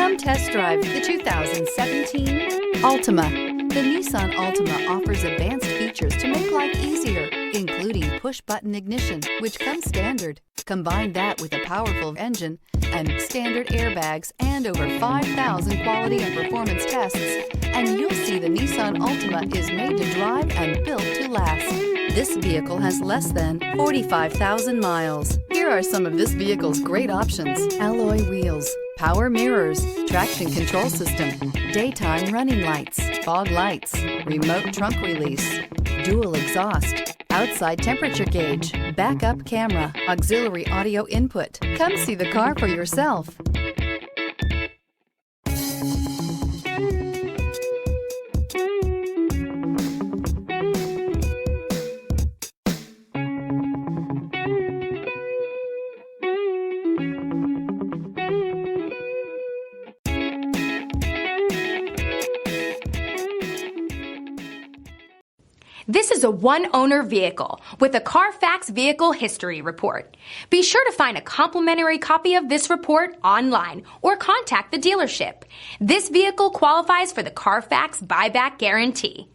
Come test drive the 2017 Altima. The Nissan Altima offers advanced features to make life easier, including push-button ignition, which comes standard. Combine that with a powerful engine and standard airbags and over 5,000 quality and performance tests, and you'll see the Nissan Altima is made to drive and built to last. This vehicle has less than 45,000 miles. Here are some of this vehicle's great options: alloy wheels, power mirrors, traction control system, daytime running lights, fog lights, remote trunk release, dual exhaust, outside temperature gauge, backup camera, auxiliary audio input. Come see the car for yourself. This is a one-owner vehicle with a Carfax Vehicle History Report. Be sure to find a complimentary copy of this report online or contact the dealership. This vehicle qualifies for the Carfax Buyback Guarantee.